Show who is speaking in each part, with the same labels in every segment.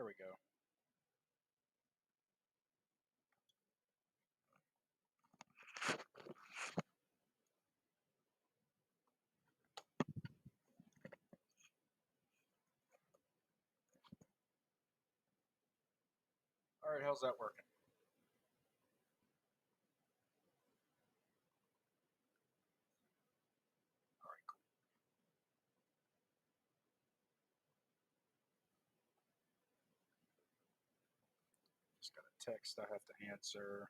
Speaker 1: There we go. All right, how's that working? All right, cool. Just got a text I have to answer.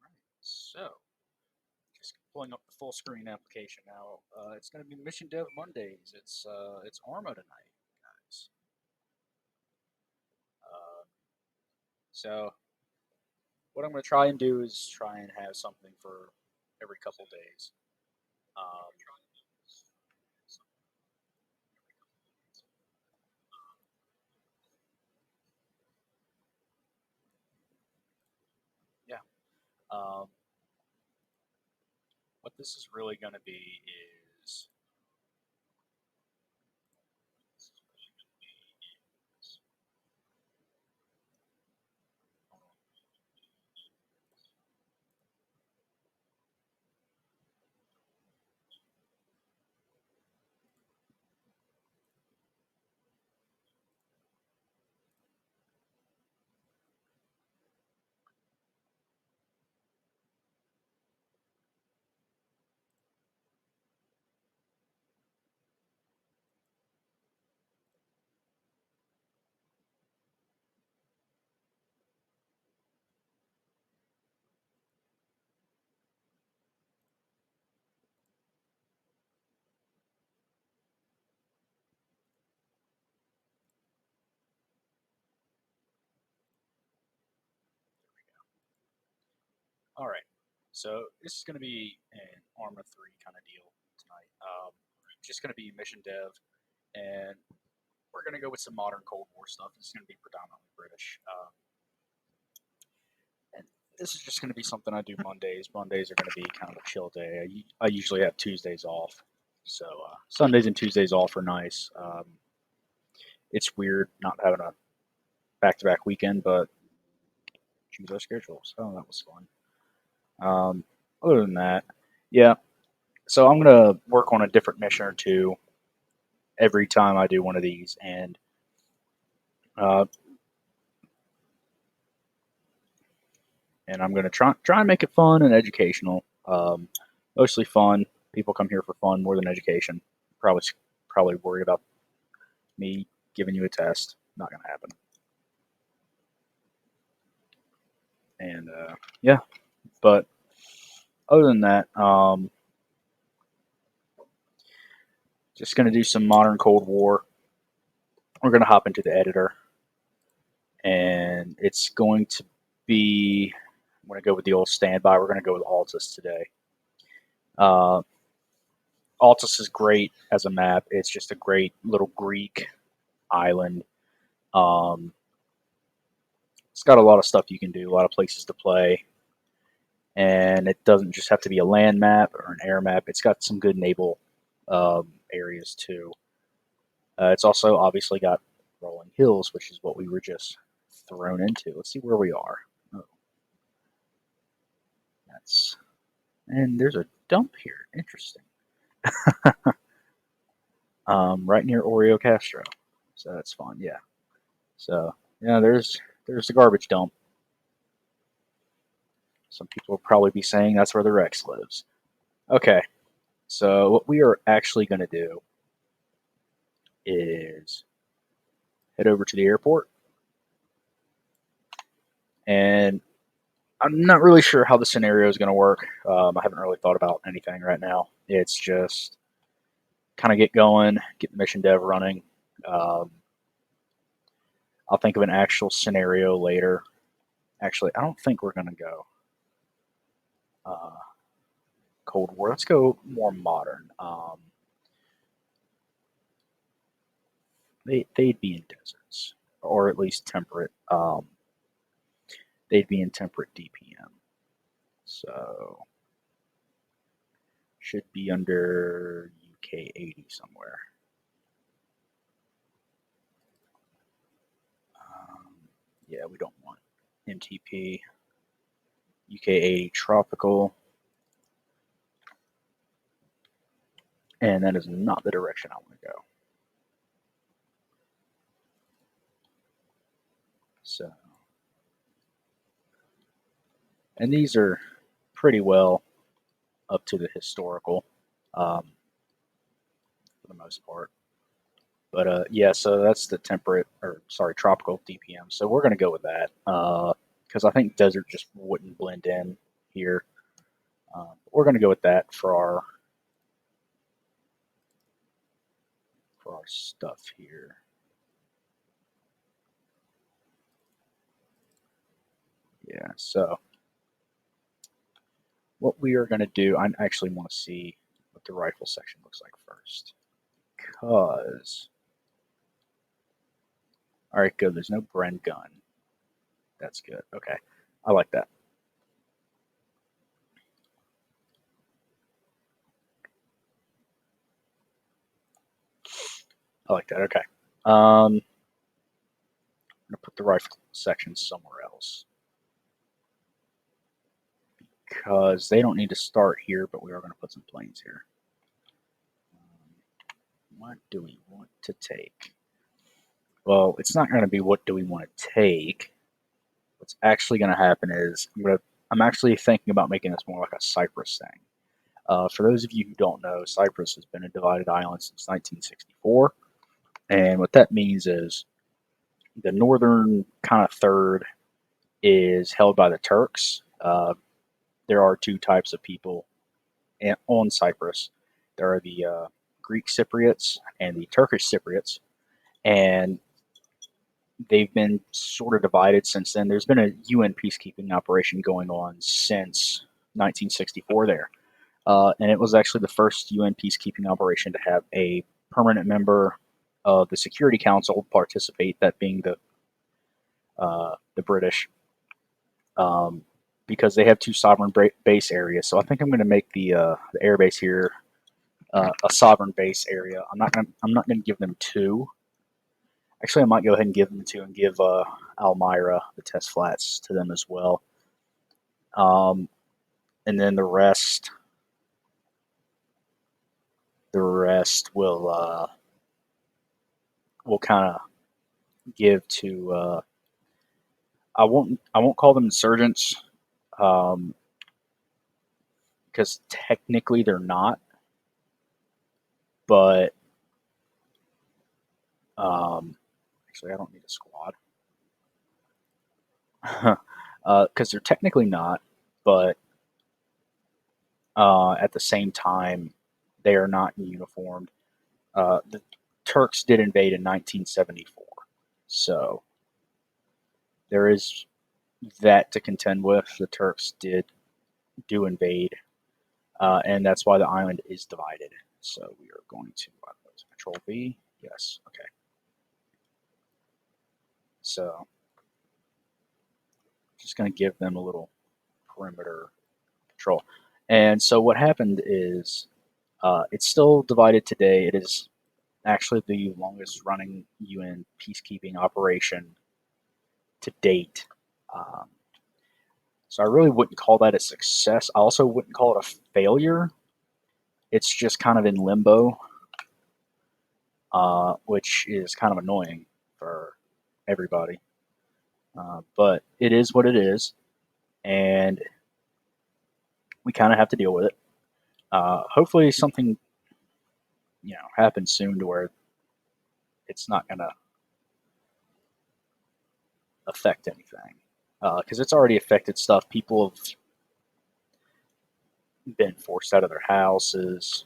Speaker 1: All right, so just pulling up the full screen application now. It's going to be Mission Dev Mondays. It's Arma tonight, guys. Uh, so what I'm going to try and do is try and have something for every couple days. Um, yeah. Um, what this is really going to be is all right. So this is going to be an Arma 3 kind of deal tonight. Just going to be mission dev, and we're going to go with some modern Cold War stuff. It's going to be predominantly British. And this is just going to be something I do Mondays. Mondays are going to be kind of a chill day. I usually have Tuesdays off. So Sundays and Tuesdays off are nice. It's weird not having a back to back weekend, but choose our schedules. Oh, that was fun. Other than that, yeah. So I'm going to work on a different mission or two every time I do one of these. Uh, and I'm going to try and make it fun and educational. Mostly fun. People come here for fun more than education. Probably worried about me giving you a test. Not going to happen. And yeah, but other than that, just going to do some modern Cold War. We're going to hop into the editor, and it's going to be. I'm going to go with the old standby. We're going to go with Altus today. Uh, Altus is great as a map. It's just a great little Greek island. Um, it's got a lot of stuff you can do, a lot of places to play, and it doesn't just have to be a land map or an air map. It's got some good naval areas too. It's also obviously got rolling hills, which is what we were just thrown into. Let's see where we are. Oh, that's and there's a dump here. Interesting. Right near Oreo Castro, so that's fun. Yeah. So yeah, there's the garbage dump. Some people will probably be saying that's where the Rex lives. Okay, so what we are actually going to do is head over to the airport, and I'm not really sure how the scenario is going to work. I haven't really thought about anything right now. It's just kind of get going, get the mission dev running. Um, I'll think of an actual scenario later. Actually, I don't think we're going to go. uh, Cold War. Let's go more modern. They'd be in deserts, or at least temperate. They'd be in temperate DPM, so should be under UK 80 somewhere. Um, yeah, we don't want MTP. UK 80 tropical, and that is not the direction I want to go. So, and these are pretty well up to the historical, um, for the most part. But yeah, so that's the temperate, or sorry, tropical DPM. So we're going to go with that because I think desert just wouldn't blend in here. We're going to go with that for our stuff here. Yeah. So what we are going to do, I actually want to see what the rifle section looks like first, because all right, good. There's no Bren gun. That's good. Okay, I like that. I like that. Okay. I'm gonna put the rifle section somewhere else because they don't need to start here, but we are going to put some planes here. What do we want to take? Well, it's not going to be what do we want to take. What's actually going to happen is I'm actually thinking about making this more like a Cyprus thing. For those of you who don't know, Cyprus has been a divided island since 1964, and what that means is the northern kind of third is held by the Turks. There are two types of people on Cyprus. There are the Greek Cypriots and the Turkish Cypriots, and they've been sort of divided since then. There's been a UN peacekeeping operation going on since 1964 there, and it was actually the first UN peacekeeping operation to have a permanent member of the Security Council participate. That being the British, because they have two sovereign base areas. So I think I'm going to make the air base here a sovereign base area. I'm not gonna give them two. Actually, I might go ahead and give them two and give Almira the test flats to them as well. Um, and then the rest will kind of give to. I won't call them insurgents um, because technically they're not, but actually I don't need a squad because they're technically not, but at the same time they are not uniformed. The Turks did invade in 1974, so there is that to contend with. The Turks do invade, and that's why the island is divided. So we are going to Control V. Yes. Okay. So just going to give them a little perimeter control. And so what happened is it's still divided today. It is actually the longest running UN peacekeeping operation to date. Um, so I really wouldn't call that a success. I also wouldn't call it a failure. It's just kind of in limbo, which is kind of annoying for everybody. But it is what it is, and we kind of have to deal with it. Hopefully, something happens soon to where it's not going to affect anything, because it's already affected stuff. People have been forced out of their houses,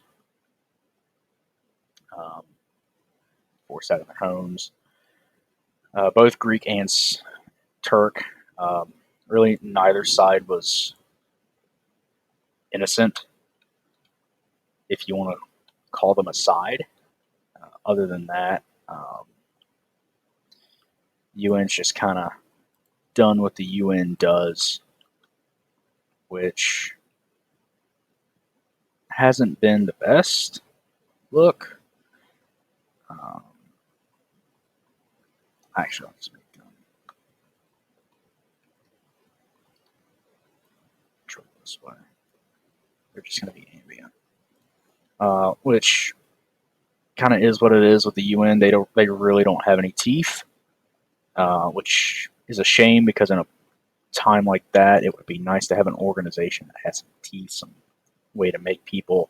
Speaker 1: um, forced out of their homes. Both Greek and Turk. Really, neither side was innocent, if you want to call them a side. Other than that, UN's just kind of done what the UN does, which hasn't been the best look. Actually, let's make them control this way. They're just going to be ambient, which kind of is what it is with the UN. They really don't have any teeth, which is a shame because in a time like that, it would be nice to have an organization that has some teeth, some way to make people,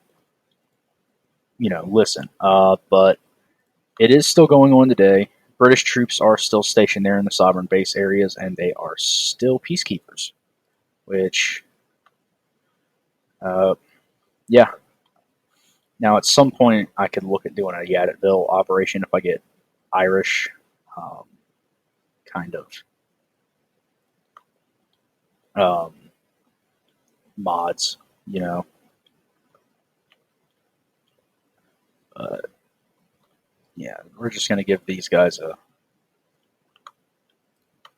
Speaker 1: listen. But it is still going on today. British troops are still stationed there in the sovereign base areas, and they are still peacekeepers. Which, yeah. Now, at some point, I could look at doing a Yadetville operation if I get Irish um, kind of um, mods, you know. Yeah, we're just going to give these guys a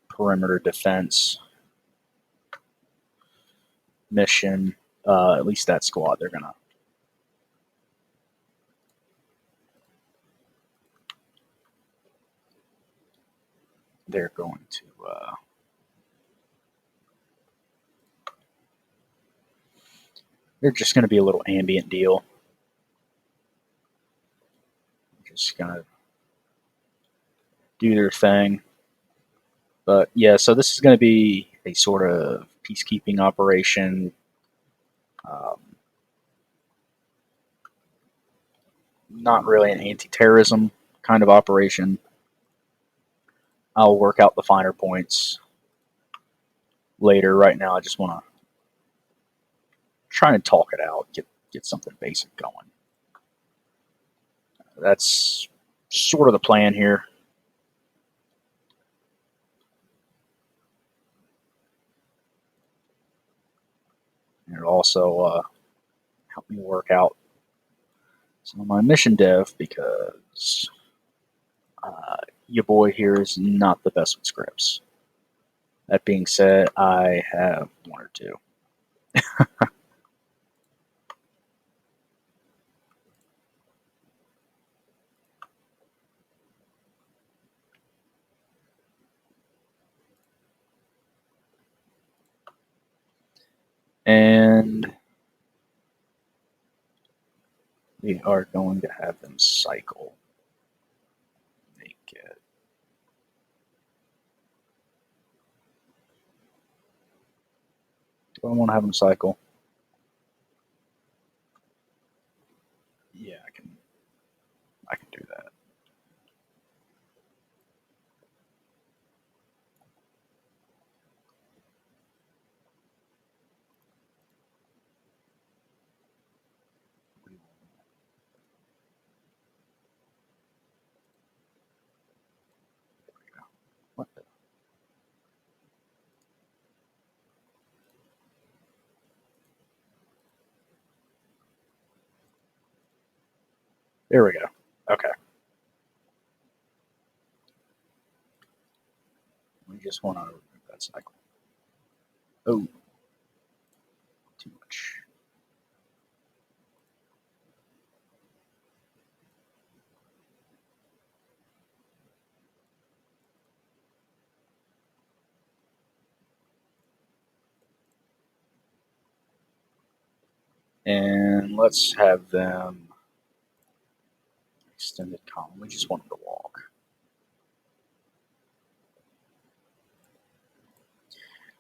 Speaker 1: perimeter defense mission. At least that squad, they're going to they're just going to be a little ambient deal. Just going to do their thing. But yeah, so this is going to be a sort of peacekeeping operation. Um, Not really an anti-terrorism kind of operation. I'll work out the finer points later. Right now, I just want to try and talk it out, get something basic going. That's sort of the plan here. And it'll also help me work out some of my mission dev because your boy here is not the best with scripts. That being said, I have one or two. And we are going to have them cycle. Make it. Do I want to have them cycle? Yeah, I can do that. What the? There we go. Okay. We just want to remove that cycle. Oh, too much. And let's have them extended column. We just want them to walk.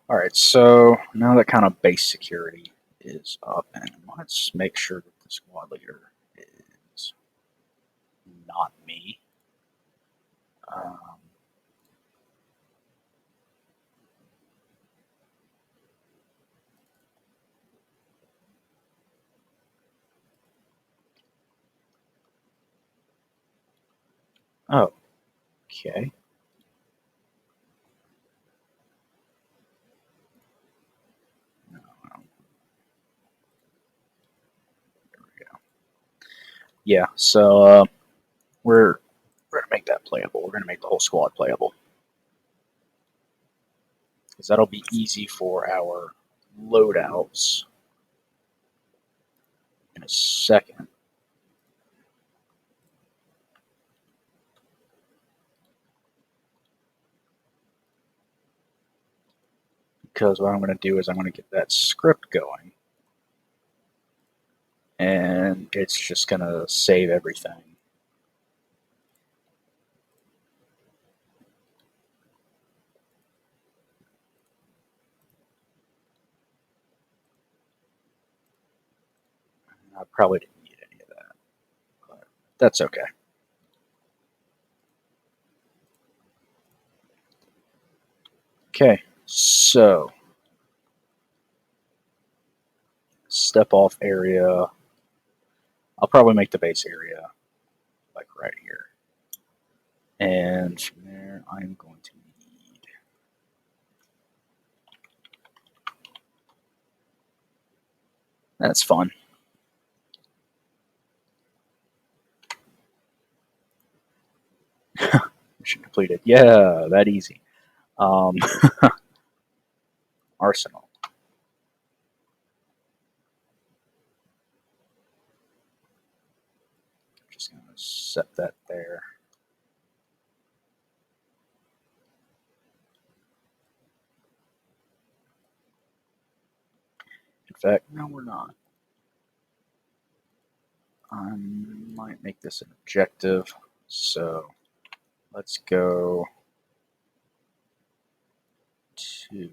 Speaker 1: All right, so now that kind of base security is up, and let's make sure that the squad leader is not me. Um, oh, okay. No, yeah, so we're gonna make that playable. We're gonna make the whole squad playable because that'll be easy for our loadouts in a second. Because what I'm going to do is I'm going to get that script going, and it's just going to save everything. I probably didn't need any of that, but that's okay. Okay, so step off area. I'll probably make the base area like right here. And from there, I'm going to need that's fun. Mission completed. Yeah, that easy. Um, Arsenal. Just going to set that there. In fact, no, we're not. I might make this an objective. So let's go to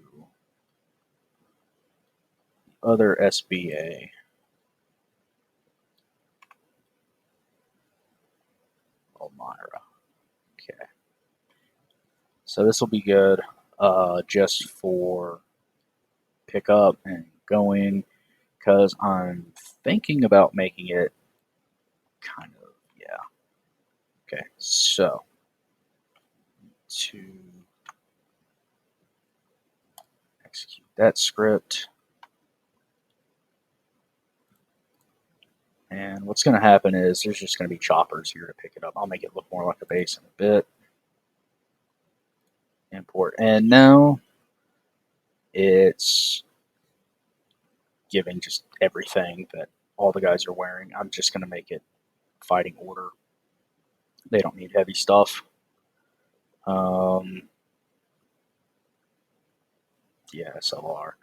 Speaker 1: other SBA. Elmira. Okay. So this will be good just for pickup and going because I'm thinking about making it kind of, yeah. Okay, so to execute that script. And what's going to happen is there's just going to be choppers here to pick it up. I'll make it look more like a base in a bit. Import. And now it's giving just everything that all the guys are wearing. I'm just going to make it fighting order. They don't need heavy stuff. Yeah, SLR.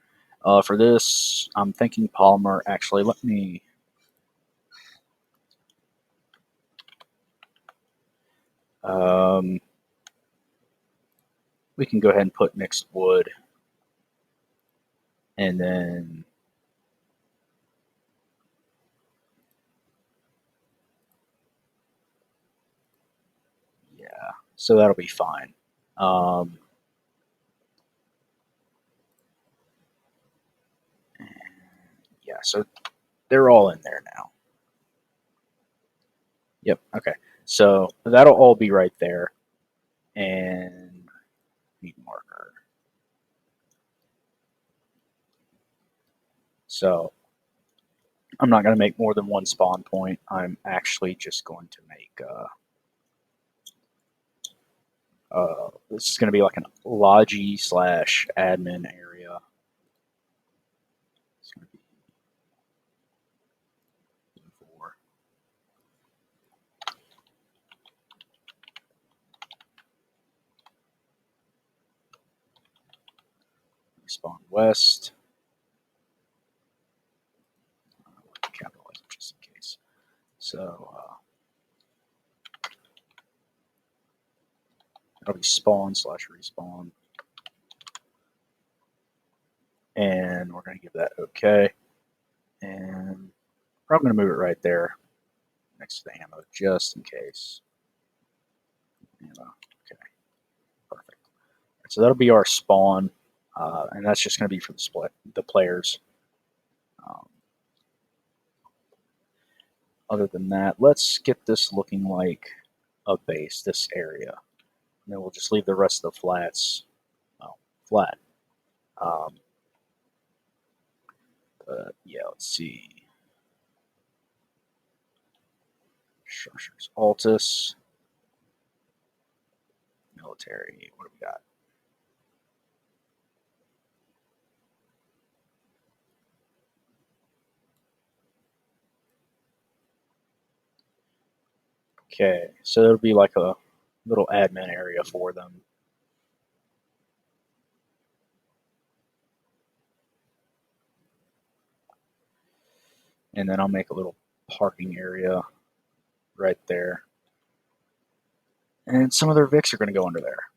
Speaker 1: For this, I'm thinking polymer. Actually, let me. We can go ahead and put mixed wood, and then yeah, so that'll be fine. Um, yeah, so they're all in there now. Yep. Okay. So that'll all be right there, and need marker. So I'm not going to make more than one spawn point. I'm actually just going to make. This is going to be like an logi slash admin area. It's going to be 4. Spawn west. Capitalize it just in case. So it'll be spawn slash respawn. And we're going to give that okay. And probably going to move it right there next to the ammo just in case. Ammo. Okay. Perfect. Right, so that'll be our spawn. And that's just going to be for the players. Other than that, let's get this looking like a base, this area. And then we'll just leave the rest of the flats flat. But yeah, let's see. Structures. Altus. Military. What do we got? Okay, so it'll be like a little admin area for them. And then I'll make a little parking area right there. And some of their Vics are going to go under there.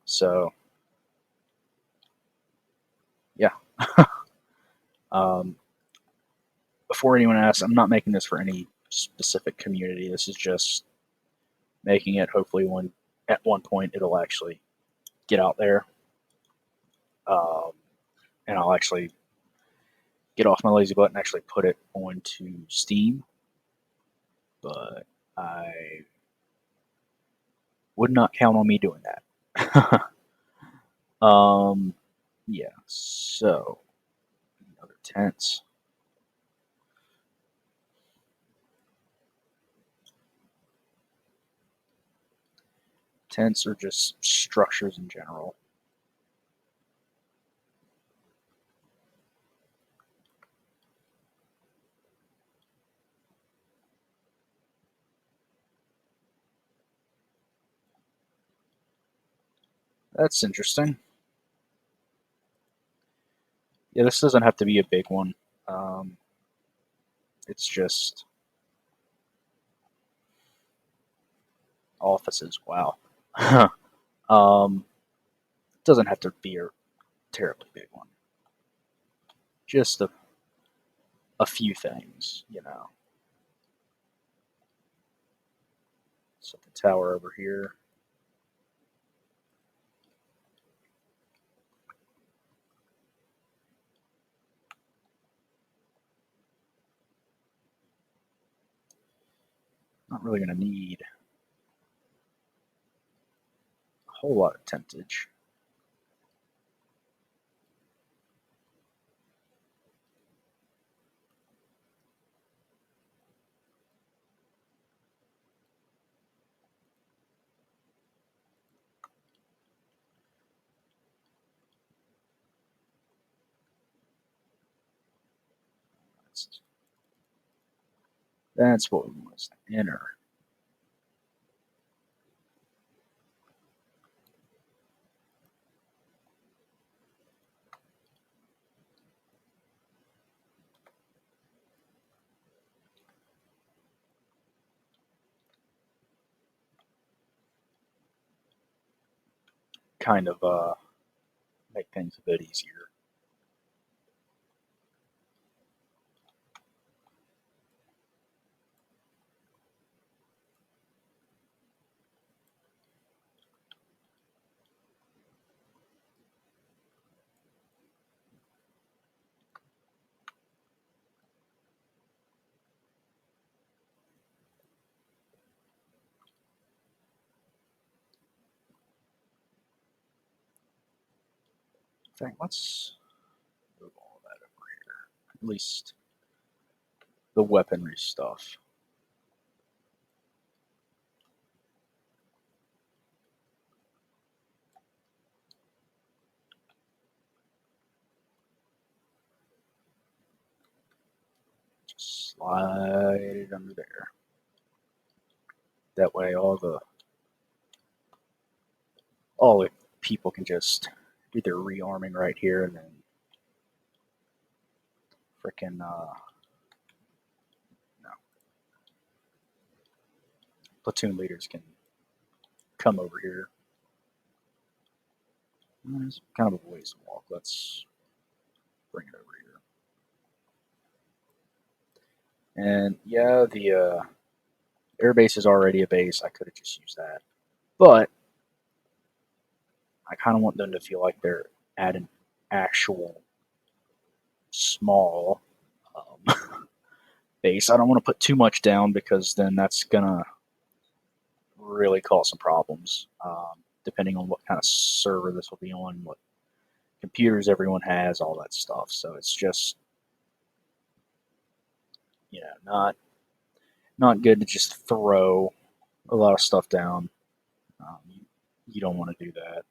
Speaker 1: So, yeah. um, before anyone asks, I'm not making this for any specific community. This is just making it hopefully at one point it'll actually get out there. And I'll actually get off my lazy butt and actually put it onto Steam. But I would not count on me doing that. Yeah, so other tents. Tents are just structures in general. That's interesting. Yeah, this doesn't have to be a big one. It's just offices. Wow. Doesn't have to be a terribly big one. Just a few things, you know. Set the tower over here. Not really going to need a whole lot of tentage. That's what we want to enter. Kind of make things a bit easier. In fact, let's move all of that over here. At least the weaponry stuff. Just slide it under there. That way all the people can just do their rearming right here, and then freaking no, platoon leaders can come over here. It's kind of a ways to walk. Let's bring it over here. And yeah, the air base is already a base. I could have just used that, but I kind of want them to feel like they're at an actual small base. I don't want to put too much down because then that's gonna really cause some problems. Depending on what kind of server this will be on, what computers everyone has, all that stuff. So it's just, not. Not good to just throw a lot of stuff down. You don't want to do that.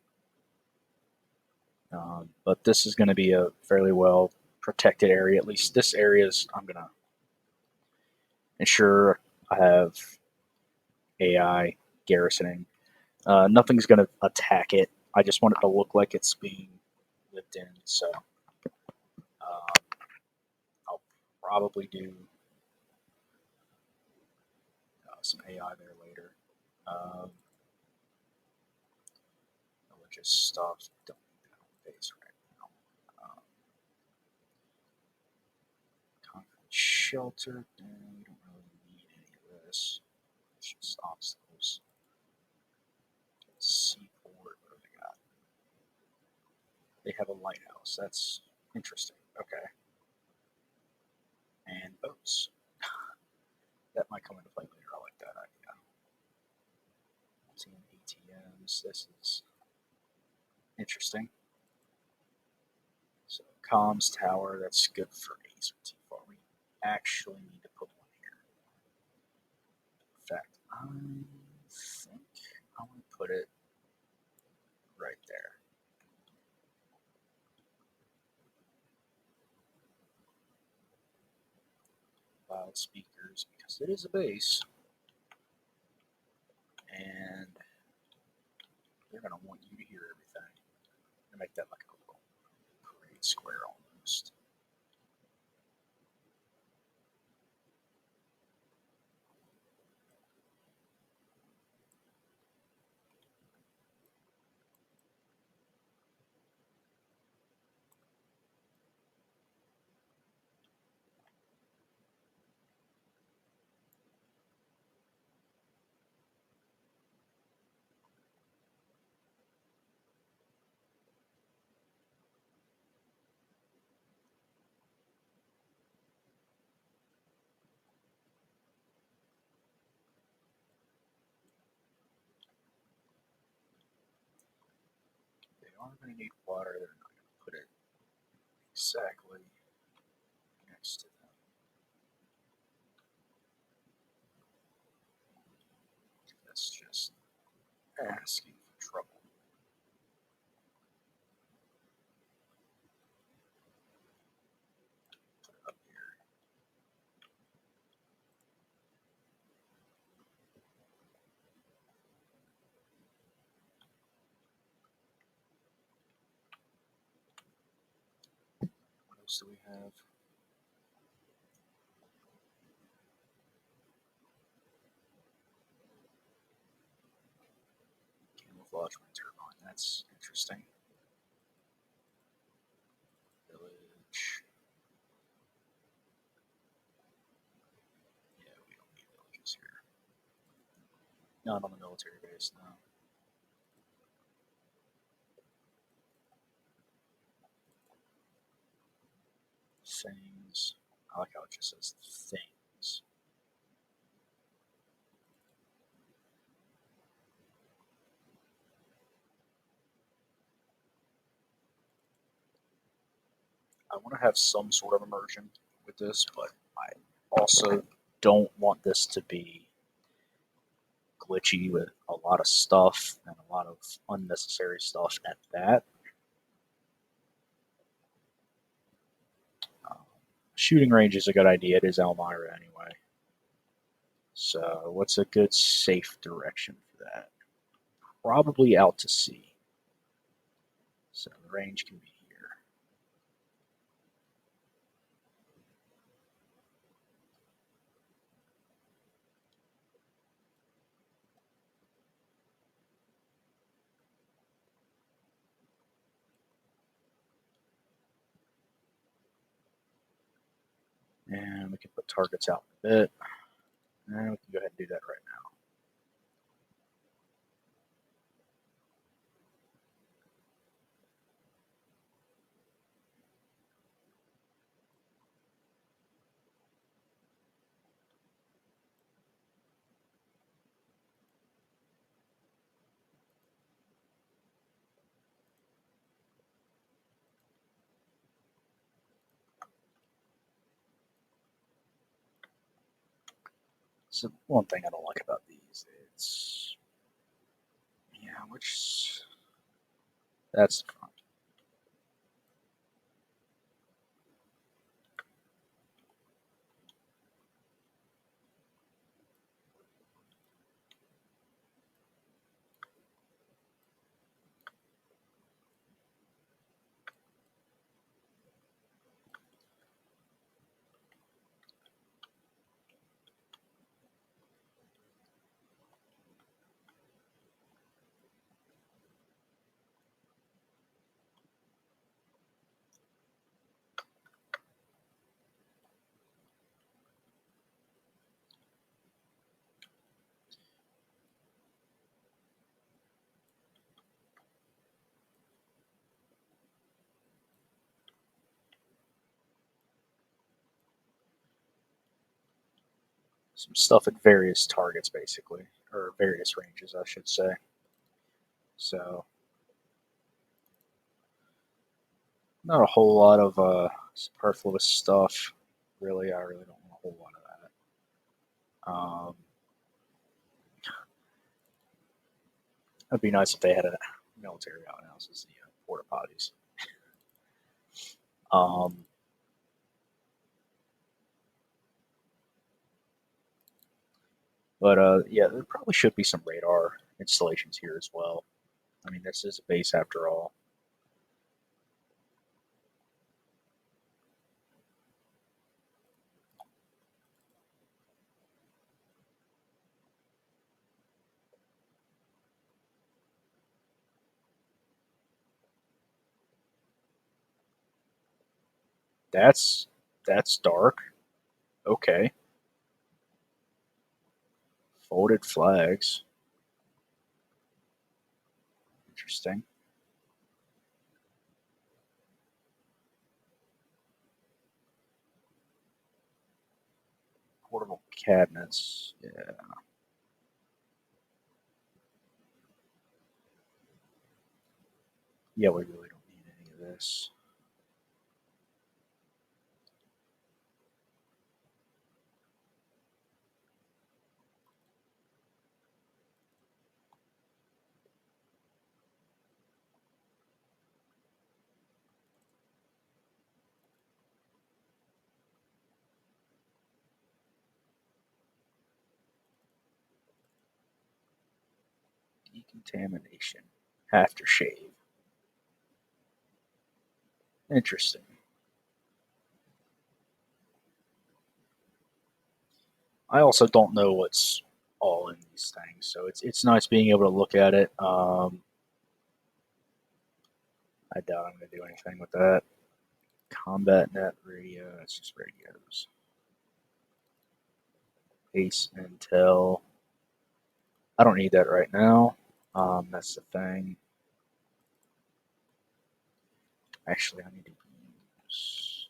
Speaker 1: But this is going to be a fairly well protected area. At least this area is. I'm going to ensure I have AI garrisoning. Nothing's going to attack it. I just want it to look like it's being lived in. So I'll probably do some AI there later. Religious stuff. Don't need that on base right now. Concrete shelter. We don't really need any of this. It's just obstacles. Seaport. What do they got? They have a lighthouse. That's interesting. Okay. And boats. That might come into play later. I like that idea. Seeing ATMs. This is interesting. So comms tower. That's good for Ace or T4. We actually need to put one here. In fact, I think I want to put it right there. Loudspeakers, because it is a base, and they're going to want you to hear everything. I'm make that like a little parade square almost. They are going to need water. They're not going to put it exactly next to them. That's just asking for trouble. Put it up here. What else do we have? Camouflage wind turbine. That's interesting. Village. Yeah, we don't need villages here. Not on the military base, no. Things. I like how it just says things. I want to have some sort of immersion with this, but I also don't want this to be glitchy with a lot of stuff and a lot of unnecessary stuff at that. Um, Shooting range is a good idea. It is Elmira anyway. So, what's a good safe direction for that? Probably out to sea. So, the range can be here. And we can put targets out in a bit. And we can go ahead and do that right now. That's the one thing I don't like about these. It's yeah, which that's the front. Some stuff at various targets, basically, or various ranges, I should say. So, not a whole lot of superfluous stuff, really. I really don't want a whole lot of that. It'd be nice if they had a military outhouse as the porta potties. Um, but yeah, there probably should be some radar installations here as well. I mean, this is a base after all. That's that's dark. Okay, folded flags. Interesting. Portable cabinets. Yeah. Yeah, we really don't need any of this. Decontamination. Aftershave. Interesting. I also don't know what's all in these things, so it's nice being able to look at it. I doubt I'm going to do anything with that. Combat net radio. It's just radios. Ace Intel. I don't need that right now. That's the thing. Actually, I need to use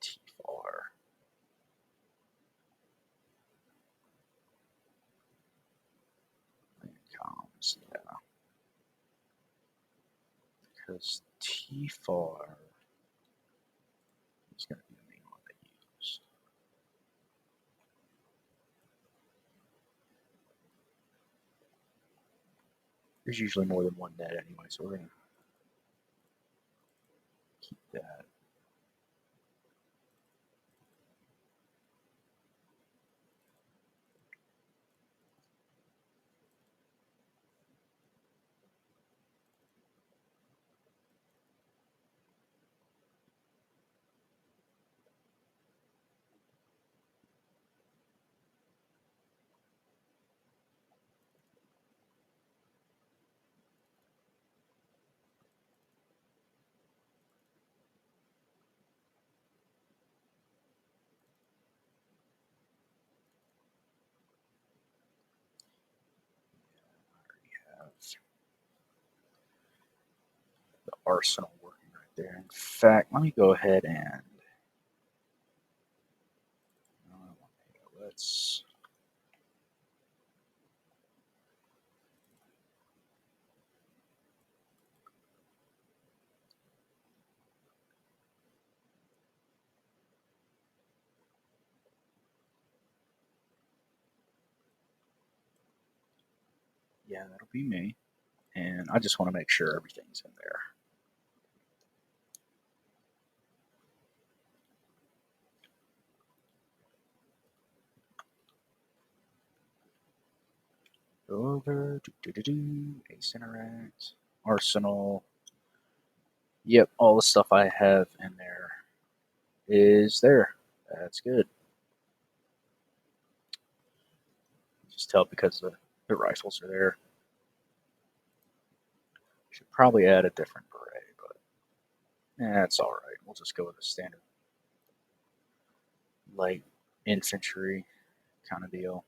Speaker 1: T4. Comms, yeah. Because T4 is going to be the main one they use. There's usually more than one net anyway, so we're going to keep that. Have the arsenal working right there. In fact, let me go ahead and let's Yeah, that'll be me. And I just want to make sure everything's in there. Go over, Ace Interact, Arsenal. Yep, all the stuff I have in there is there. That's good. Just tell because the rifles are there. Should probably add a different beret, but that's all right. We'll just go with the standard light infantry kind of deal.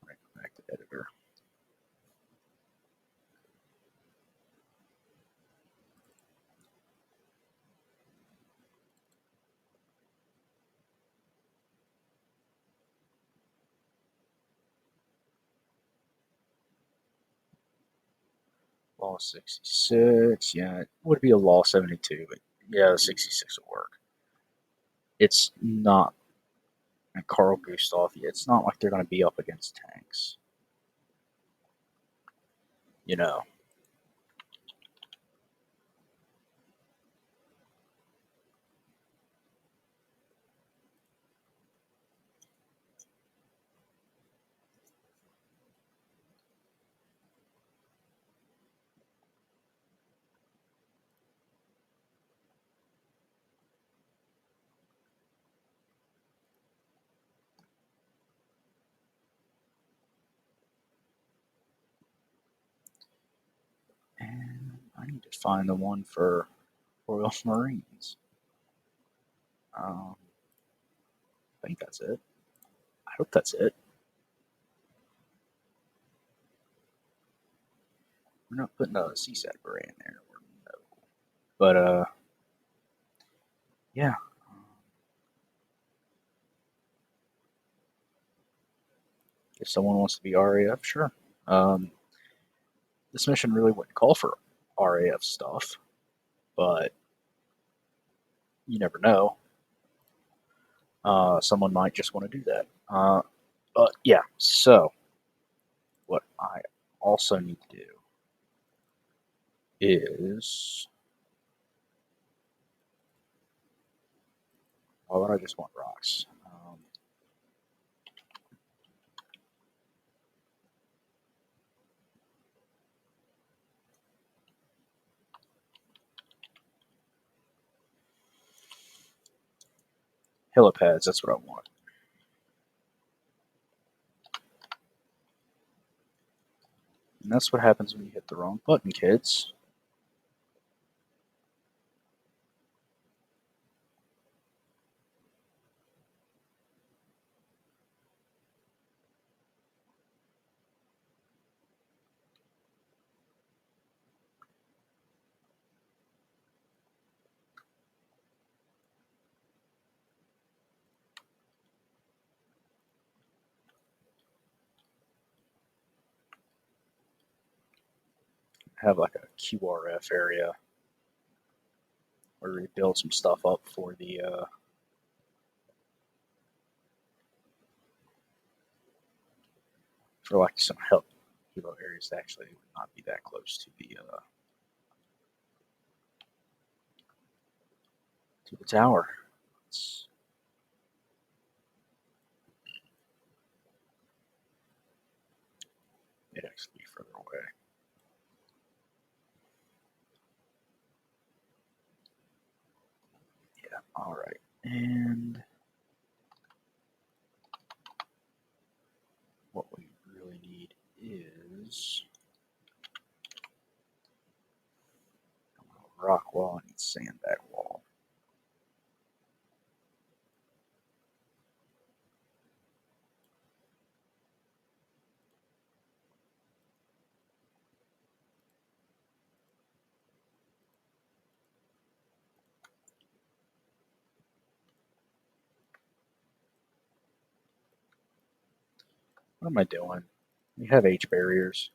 Speaker 1: Right, back to editor. Law 66. Yeah, it would be a law 72, but yeah, the 66 will work. It's not and Carl Gustav. It's not like they're going to be up against tanks. You know. And I need to find the one for Royal Marines. I think that's it. I hope that's it. We're not putting a CSAT beret in there. No. But yeah. If someone wants to be RAF, sure. Um, this mission really wouldn't call for RAF stuff, but you never know. Someone might just want to do that. But yeah, so what I also need to do is, why would I just want rocks? Helipads, that's what I want. And that's what happens when you hit the wrong button, kids. Have like a QRF area where we build some stuff up for the for like some help helo areas that actually would not be that close to the tower. It's, it'd actually be further away. Yeah, all right. And what we really need is a rock wall. I need sandbag wall. What am I doing? We have H barriers.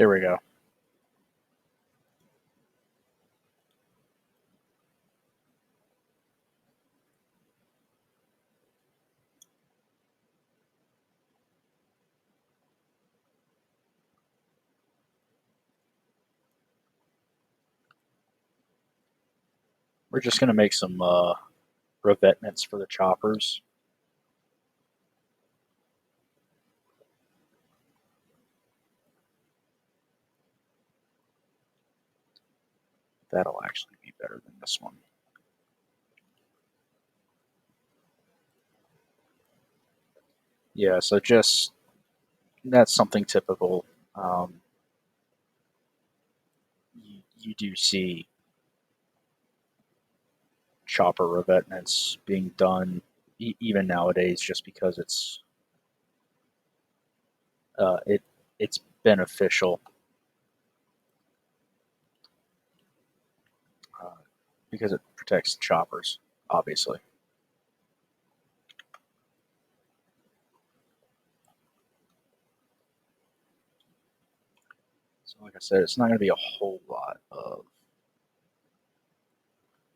Speaker 1: There we go. We're just going to make some revetments for the choppers. That'll actually be better than this one. Yeah, so just that's something typical. You do see chopper revetments being done even nowadays, just because it's beneficial uh, because it protects choppers, obviously. So, like I said, it's not going to be a whole lot of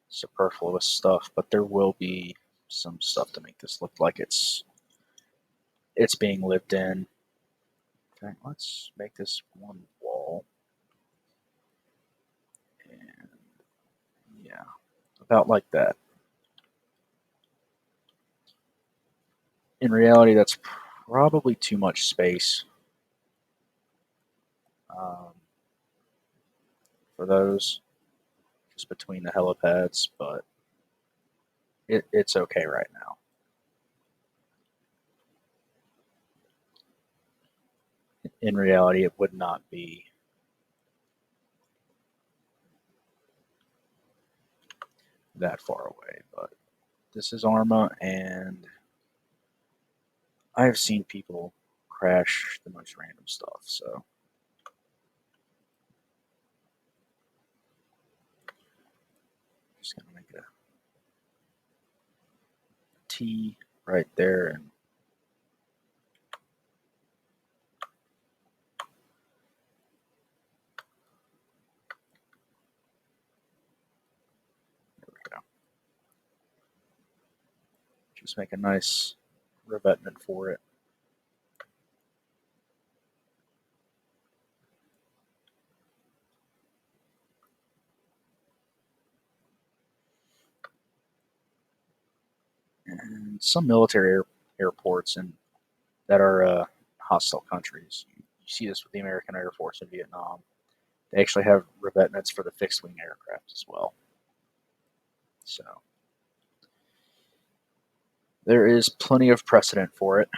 Speaker 1: superfluous stuff, but there will be some stuff to make this look like it's being lived in. Okay, let's make this one wall, and yeah, about like that. In reality, that's probably too much space um, for those, just between the helipads, but it's okay right now. In reality, it would not be that far away, but this is Arma, and I have seen people crash the most random stuff, so I'm just gonna make a T right there, and there we go. Just make a nice revetment for it. And some military airports and that are hostile countries. You see this with the American Air Force in Vietnam. They actually have revetments for the fixed wing aircraft as well. So there is plenty of precedent for it.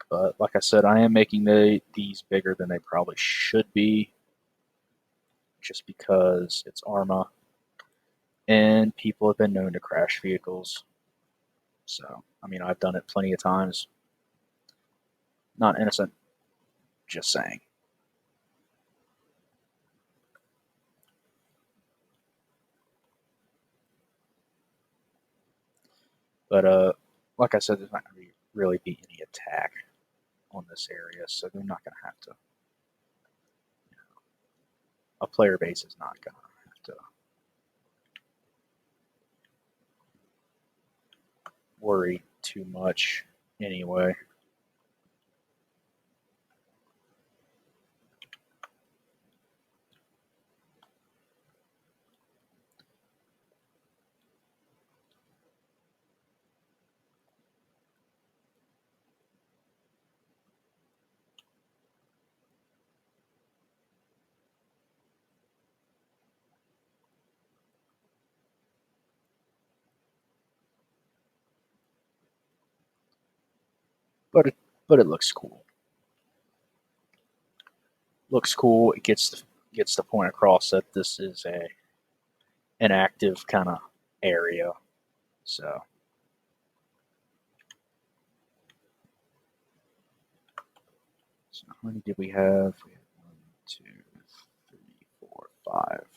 Speaker 1: But like I said, I am making these bigger than they probably should be, just because it's Arma and people have been known to crash vehicles. So, I mean, I've done it plenty of times. Not innocent, just saying. But like I said, there's not going to really be any attack on this area, so they're not going to have to. A player base is not going to have to worry too much anyway. But it looks cool. Looks cool. It gets the point across that this is an active kind of area. So how many did we have? We had 1, 2, 3, 4, 5.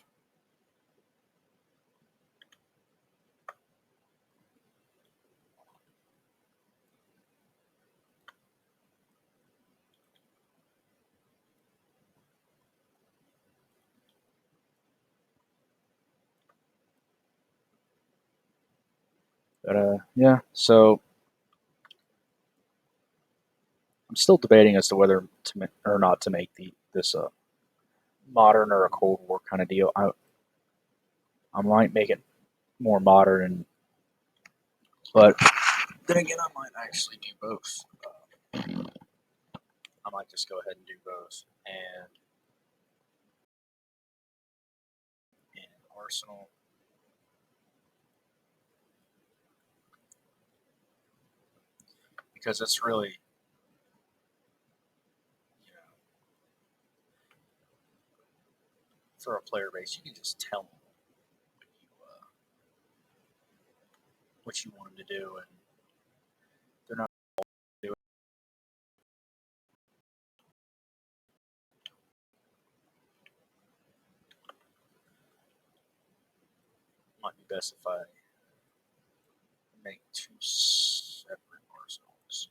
Speaker 1: But yeah, so I'm still debating as to whether or not to make this modern or a Cold War kind of deal. I might make it more modern, but then again, I might actually do both. I might just go ahead and do both. And in Arsenal, because it's really, you know, for a player base, you can just tell them what you want them to do, and they're not doing it. Might be best if I make two separate Arsenals.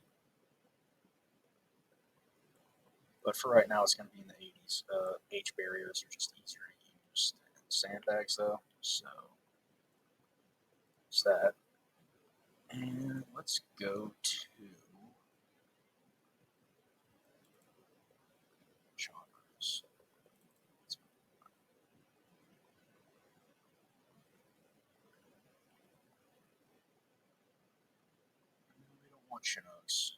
Speaker 1: But for right now, it's going to be in the 80s. H barriers are just easier to use than sandbags, though. So it's that. And let's go to genres. We don't want Chinooks.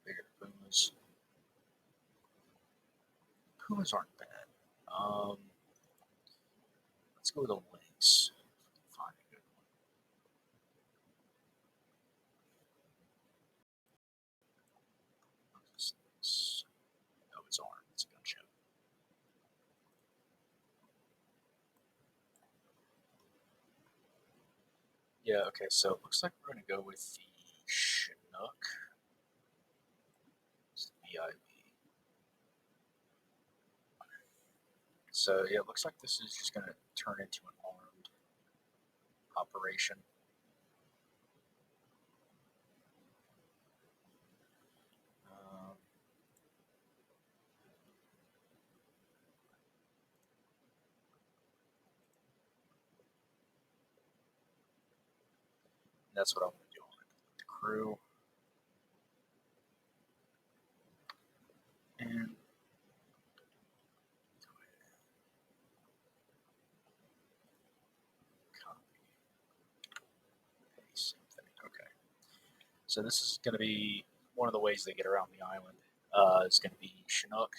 Speaker 1: Bigger Pumas. Pumas aren't bad. Let's go with a Lynx. Find a good one. What's this? Oh, it's Arma. It's a gunship. Yeah, okay, so it looks like we're going to go with the Chinook. It's the BIB. So, yeah, it looks like this is just going to turn into an armed operation. That's what I'm going to do on it. The crew. And copy. Paste. Same thing. Okay. So this is going to be one of the ways they get around the island. It's going to be Chinook.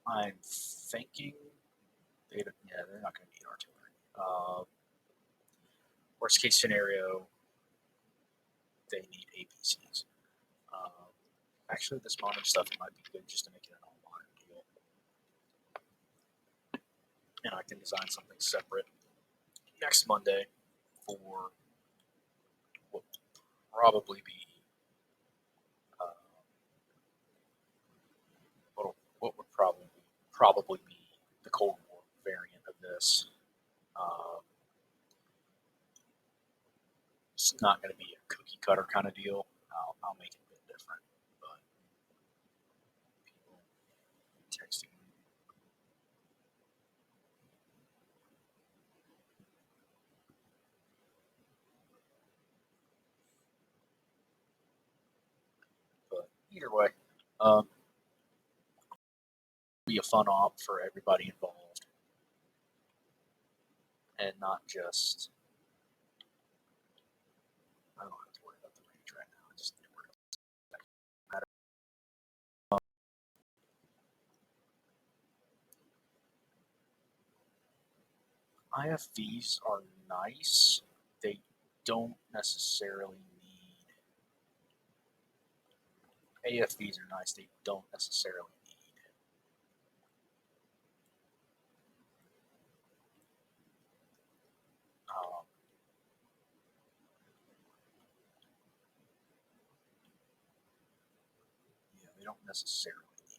Speaker 1: I'm thinking they're not going to need artillery. Worst case scenario, they need APCs. Actually, this modern stuff might be good just to make it an all modern deal, and I can design something separate next Monday for what will probably be what would probably be the Cold War variant of this. Uh, it's not going to be a cookie cutter kind of deal. I'll make it a bit different, but people texting. But either way, um, be a fun op for everybody involved, and not just. I don't have to worry about the range right now. I just need to worry about that. IFVs are nice. They don't necessarily need. AFVs are nice. They don't necessarily need. Um, yeah, they don't necessarily need.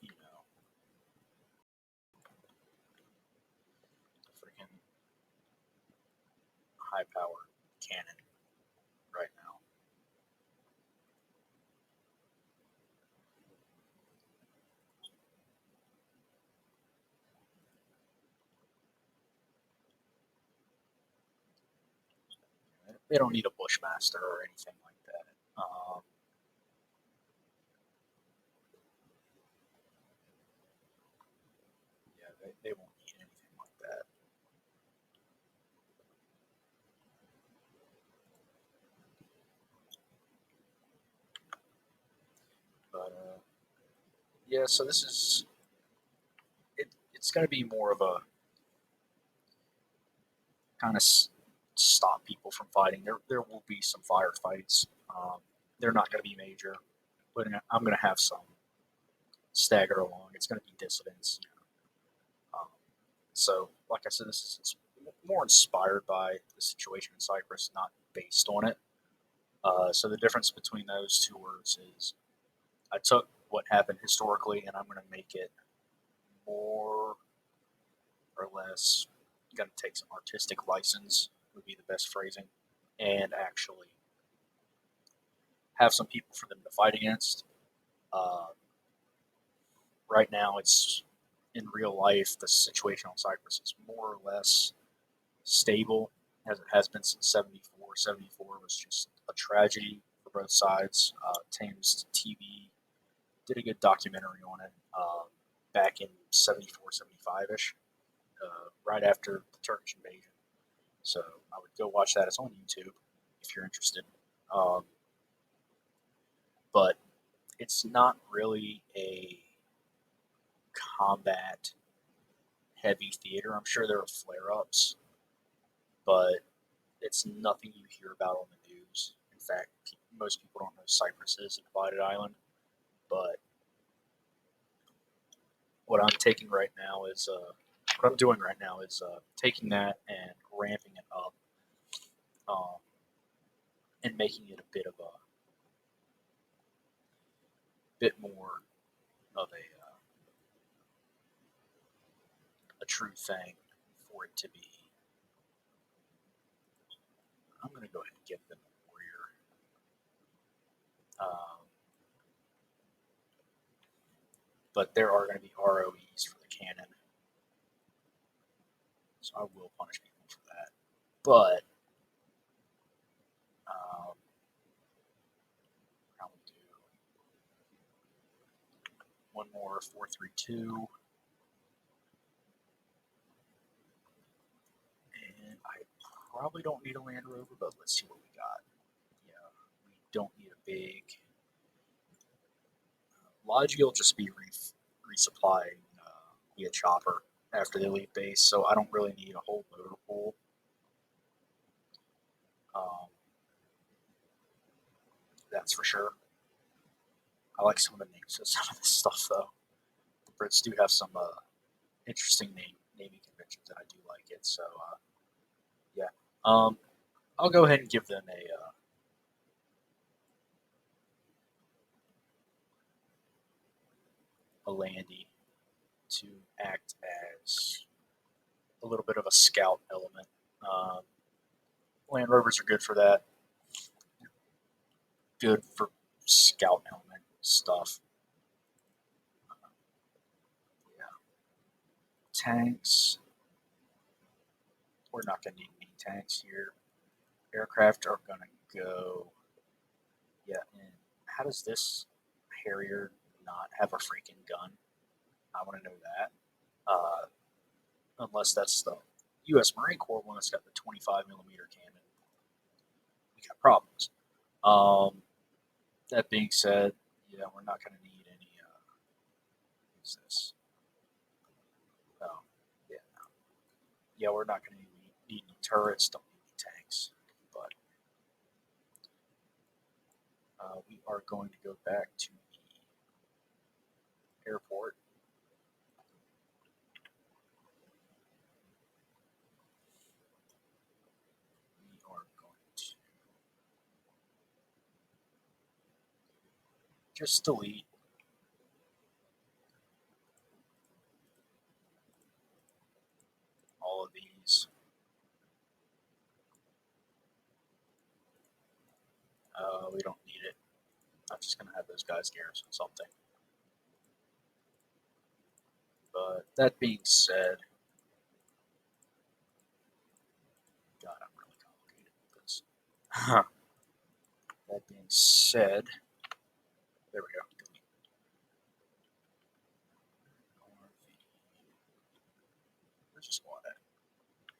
Speaker 1: You know, freaking high power cannon right now. They don't need a Bushmaster or anything like that. Yeah, they won't need anything like that. But yeah, so this is it's going to be more of a kind of stop people from fighting. There will be some firefights. They're not going to be major, but I'm going to have some stagger along. It's going to be dissidents. So, like I said, this is more inspired by the situation in Cyprus, not based on it. So the difference between those two words is I took what happened historically and I'm going to make it more or less going to take some artistic license would be the best phrasing, and actually have some people for them to fight against. Uh, right now, it's in real life the situation on Cyprus is more or less stable as it has been since 74. 74 was just a tragedy for both sides. Thames TV did a good documentary on it back in 74, 75 ish, right after the Turkish invasion. So I would go watch that. It's on YouTube if you're interested. Um, but it's not really a combat heavy theater. I'm sure there are flare ups, but it's nothing you hear about on the news. In fact, most people don't know Cyprus is a divided island. But what I'm taking right now is what I'm doing right now is taking that and ramping it up, um, and making it a bit more of a true thing for it to be. I'm going to go ahead and give them a warrior. Um, but there are going to be ROEs for the cannon, so I will punish people for that. But I'll do one more 4-3-2, and I probably don't need a Land Rover, but let's see what we got. Yeah, we don't need a big. Logi will just be resupplying via chopper after they leave base, so I don't really need a whole motor pool. Um, that's for sure. I like some of the names of some of this stuff, though. The Brits do have some interesting naming conventions, and I do like it. So, yeah. Um, I'll go ahead and give them a Landy to act as a little bit of a scout element. Um, Land Rovers are good for that. Good for scout element stuff. Yeah. Tanks. We're not going to need any tanks here. Aircraft are going to go. Yeah. And how does this Harrier not have a freaking gun? I want to know that. Unless that's the U.S. Marine Corps one that's got the 25 millimeter cannon, we got problems. Um, that being said, yeah, we're not going to need any. What's this? Oh, yeah, yeah, we're not going to need any turrets. Don't need any tanks, but we are going to go back to the airport. We are going to just delete all of these. We don't need it. I'm just going to have those guys garrison something. But that being said, God, I'm really complicated with this. That being said, there we go. Where's the squad at?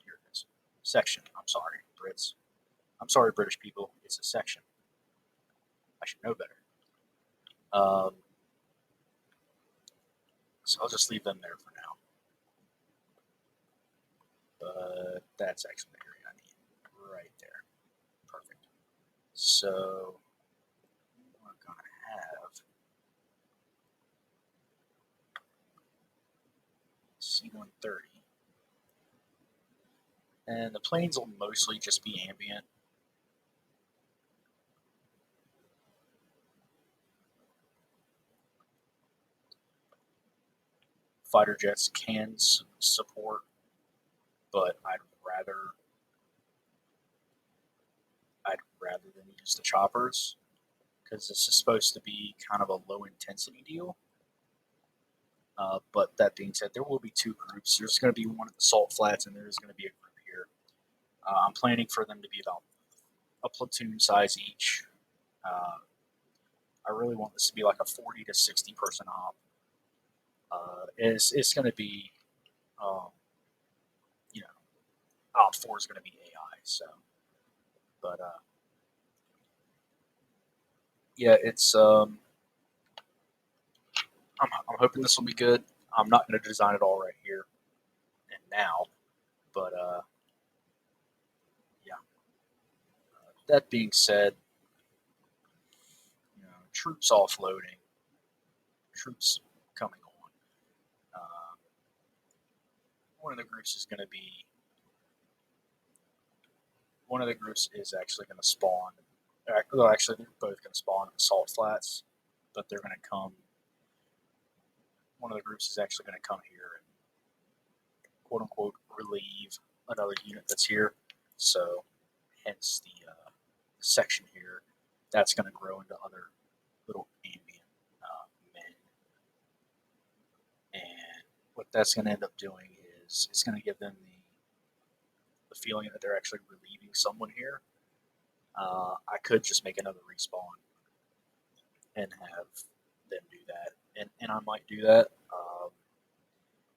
Speaker 1: Here it is. Section. I'm sorry, Brits. I'm sorry, British people. It's a section. I should know better. So I'll just leave them there for now. But that's actually the area I need. Right there. Perfect. So we're going to have C-130. And the planes will mostly just be ambient. Fighter jets can support, but I'd rather than use the choppers because this is supposed to be kind of a low intensity deal. But that being said, there will be two groups. There's going to be one at the salt flats, and there's going to be a group here. I'm planning for them to be about a platoon size each. I really want this to be like a 40 to 60 person op. It's going to be, um, you know, op 4 is going to be AI. So, but yeah, it's. I'm hoping this will be good. I'm not going to design it all right here and now, but yeah. That being said, troops offloading, troops coming on. One of the groups is going to be. One of the groups is actually going to spawn. Well, actually, they're both going to spawn at the salt flats, but they're going to come. One of the groups is actually going to come here and quote unquote relieve another unit that's here. So, hence the section here that's going to grow into other little ambient men. And what that's going to end up doing is it's going to give them the feeling that they're actually relieving someone here. I could just make another respawn and have them do that, and I might do that,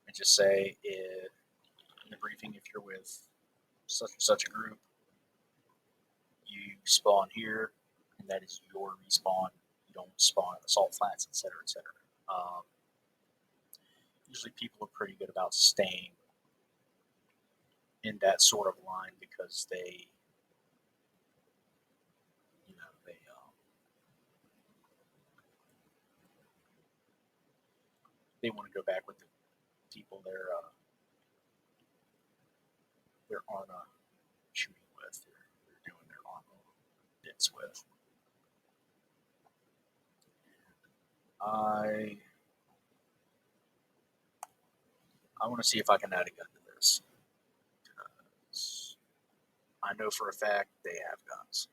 Speaker 1: and just say in the briefing, if you're with such and such a group, you spawn here, and that is your respawn. You don't spawn at the salt flats, etc., etc. Um, Usually, people are pretty good about staying in that sort of line because they want to go back with the people their Arma shooting with, they're doing their Arma bits with. I I want to see if I can add a gun to this. I know for a fact they have guns.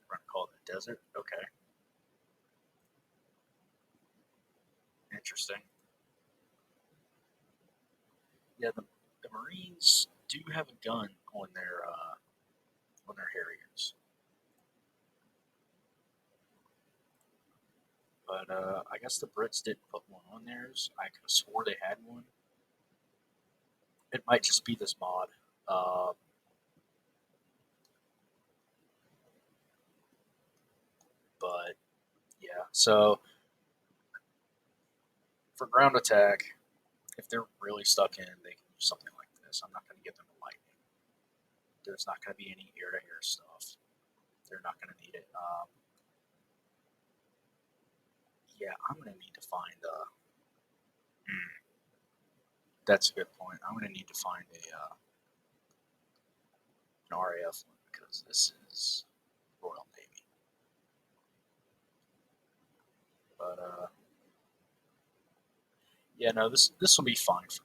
Speaker 1: We're gonna call it the desert. Okay, interesting. Yeah, the Marines do have a gun on their Harriers, but I guess the Brits didn't put one on theirs. I could have swore they had one. It might just be this mod. But yeah, so for ground attack, if they're really stuck in, they can use something like this. I'm not going to give them a lightning. There's not going to be any air-to-air stuff. They're not going to need it. Yeah, I'm going to need to find that's a good point. I'm going to need to find an RAF one because this is Royal Navy. But yeah, no, this will be fine for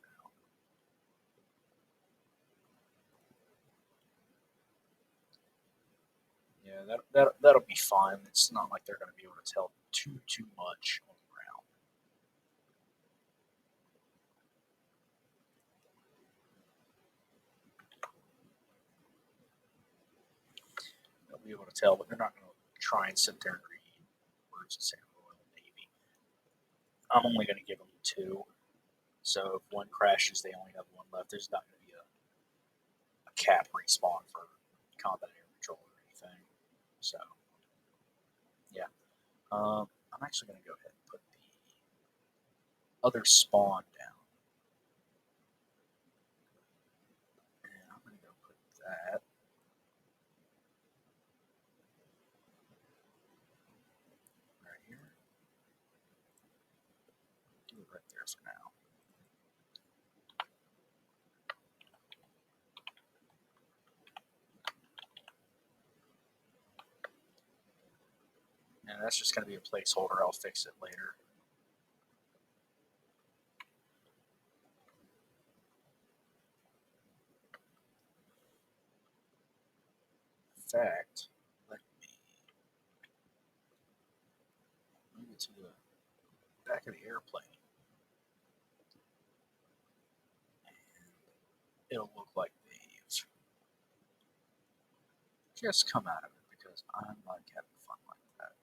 Speaker 1: now. Yeah, that'll be fine. It's not like they're going to be able to tell too much on the ground. be able to tell, but they're not going to try and sit there and read words that say Royal Navy. I'm only going to give them 2. So if one crashes, they only have 1 left. There's not going to be a cap respawn for combat air patrol or anything. So, yeah. I'm actually going to go ahead and put the other spawn down. And I'm going to go put that right here. Do it right there for now. And that's just going to be a placeholder. I'll fix it later. In fact, let me move it to the back of the airplane. And it'll look like they've just come out of it because I'm like having fun like that.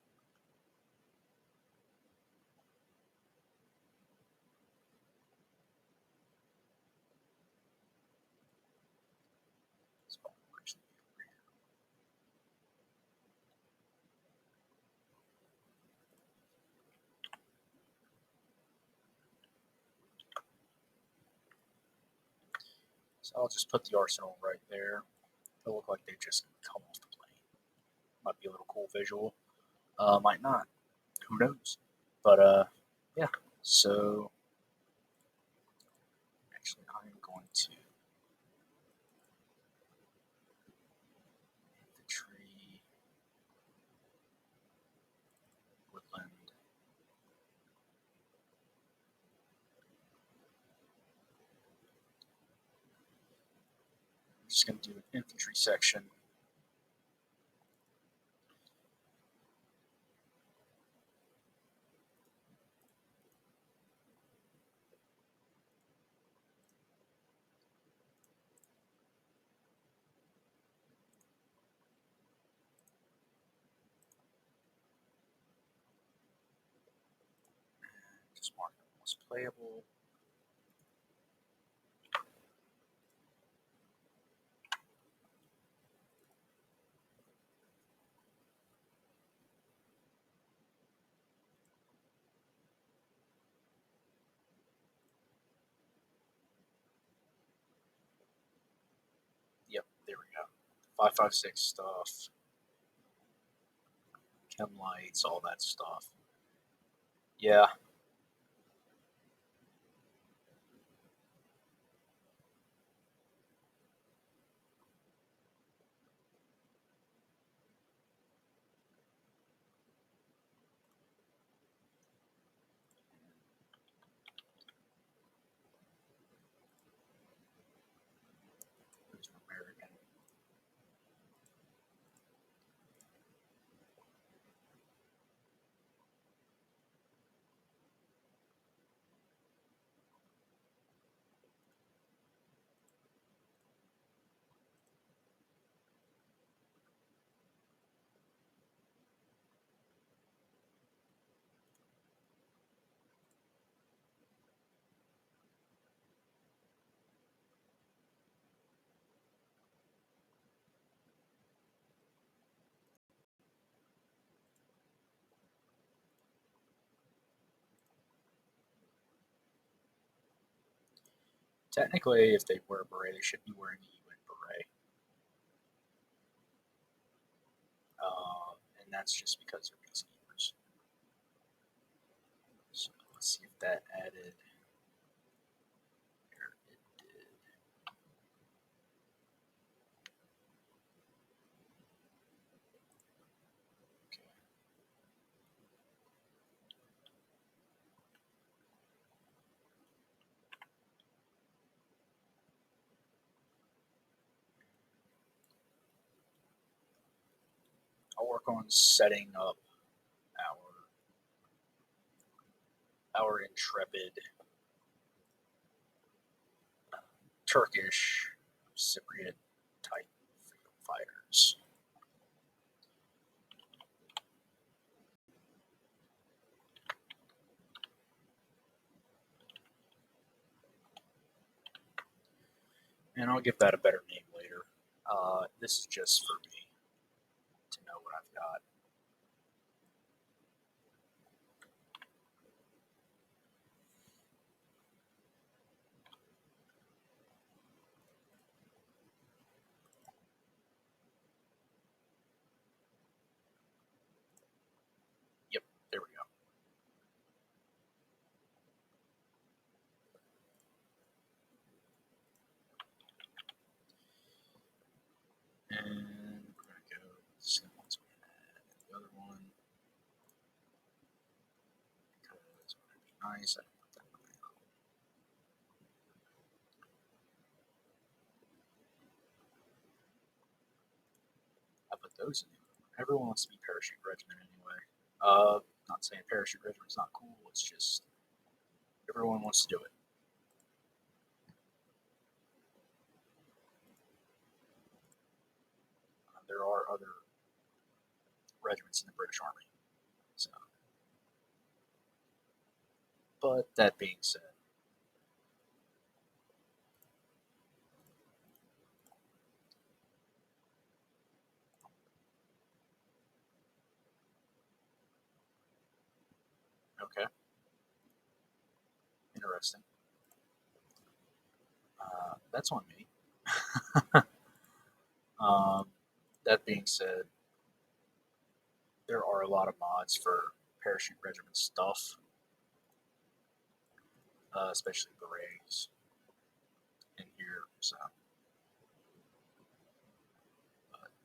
Speaker 1: So I'll actually be over here. So I'll just put the arsenal right there. It'll look like they've just come off the plane. Might be a little cool visual. Might not. Who knows? But yeah. So actually, I'm going to infantry woodland. I'm just going to do an infantry section. Just mark it as playable. Yep, there we go. 5.56 stuff, chem lights, all that stuff. Yeah. Who's American? Technically, if they wear a beret, they should be wearing a UN beret. And that's just because they're peacekeepers. So let's see if that added. There it did. Okay. I'll work on setting up our intrepid Turkish Cypriot type freedom fighters. and I'll give that a better name later. This is just for me to know what I've got. Yep, there we go. And we're going to go with the same ones we had in the other one. Because it would be nice. I don't put that in my own. I put those in. Everyone wants to be parachute regiment anyway. Not saying parachute regiment's not cool. It's just everyone wants to do it. There are other regiments in the British Army. So, but that being said, okay, interesting. That's on me. um, that being said, there are a lot of mods for parachute regiment stuff, especially berets in here. So,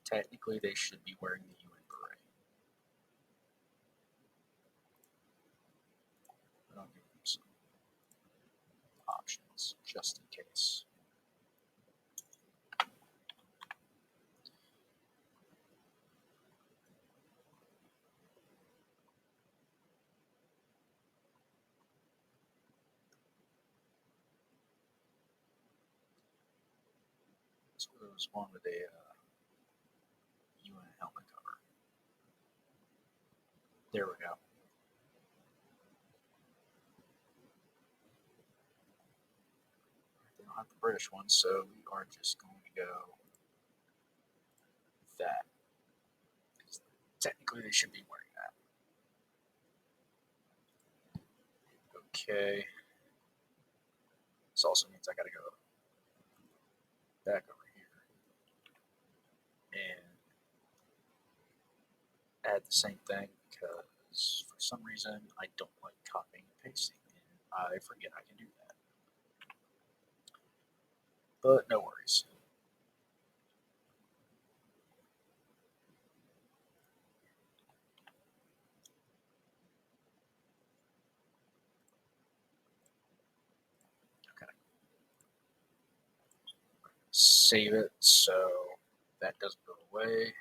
Speaker 1: technically, they should be wearing the UN beret. But I'll give them some options just in case. So there was one with a UN helmet cover. There we go. They don't have the British one, so we are just going to go with that. Technically, they should be wearing that. Okay. This also means I got to go back over here and add the same thing because for some reason I don't like copying and pasting, and I forget I can do that. But no worries. Okay. Save it so that doesn't go away.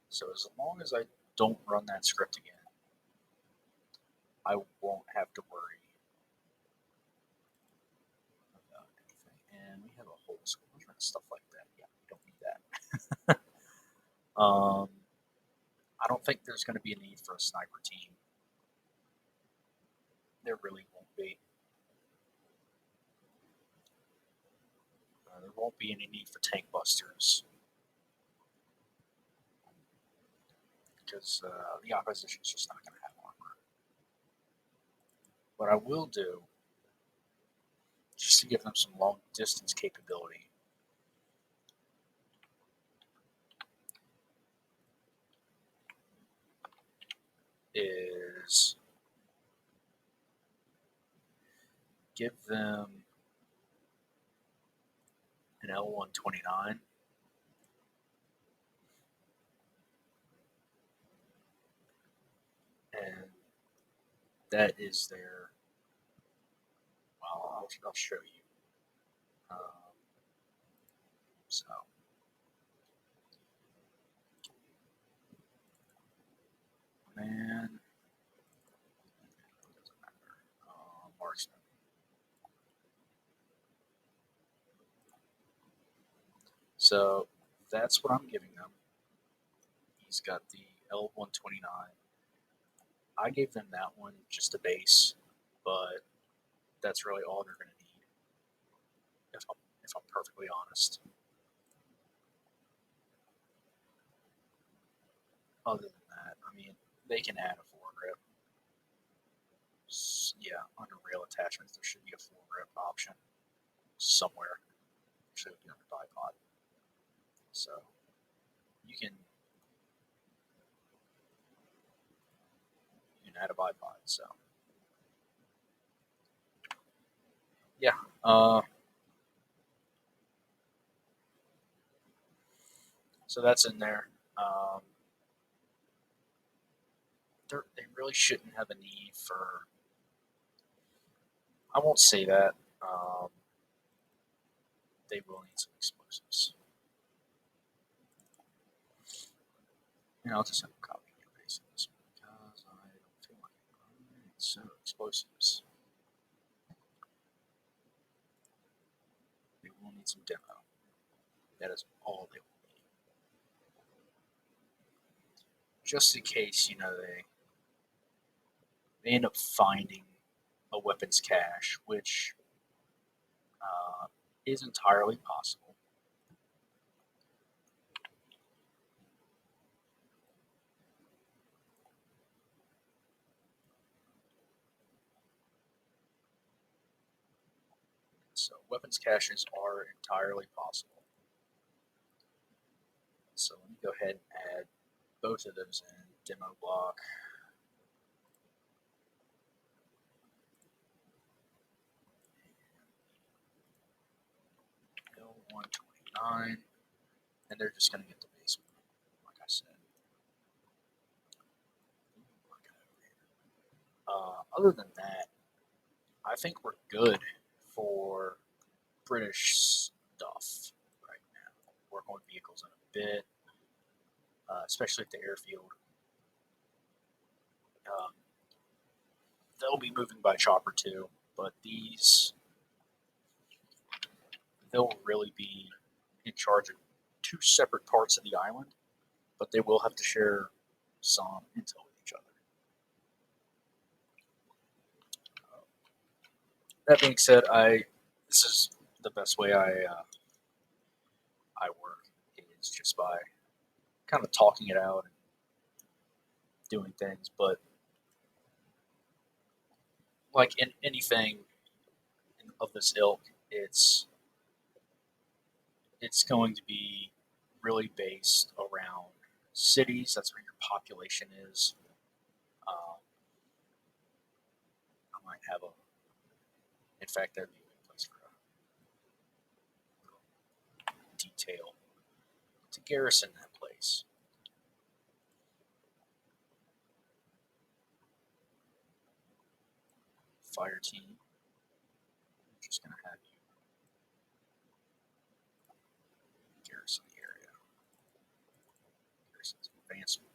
Speaker 1: So as long as I don't run that script again, I won't have to worry about anything. And we have a whole school and stuff like that. Yeah, we don't need that. I don't think there's going to be a need for a sniper team. There really won't be. There won't be any need for tank busters because the opposition is just not going to have armor. What I will do, just to give them some long distance capability, is give them an L129 and that is their. Well, I'll show you. So man, doesn't matter. Marksman. So that's what I'm giving them. He's got the L129. I gave them that one just a base, but that's really all they're going to need. I'm perfectly honest. Other than that, I mean, they can add a foregrip. Yeah, under rail attachments, there should be a foregrip option somewhere. Should be under bipod. So you can add a bipod. So yeah, so that's in there. Um, they really shouldn't have a need for. I won't say that. Um, they will need some explosives. And I'll just have a copy and paste this because I don't feel like it. Alright, so explosives. They will need some demo. That is all they will need. Just in case, they end up finding a weapons cache, which uh, is entirely possible. So weapons caches are entirely possible. So let me go ahead and add both of those in demo block. L129, and they're just going to get the basement, like I said. Other than that, I think we're good for British stuff right now. Work on vehicles in a bit, especially at the airfield. Um, they'll be moving by chopper too, but they'll really be in charge of two separate parts of the island, but they will have to share some intel with each other. That being said, this is the best way I work is just by kind of talking it out and doing things. But like in anything of this ilk, it's going to be really based around cities. That's where your population is. Um, I might have a. In fact, that'd be a good place for a detail to garrison that place. Fire team. I'm just gonna have you garrison the area. Garrison's advancement.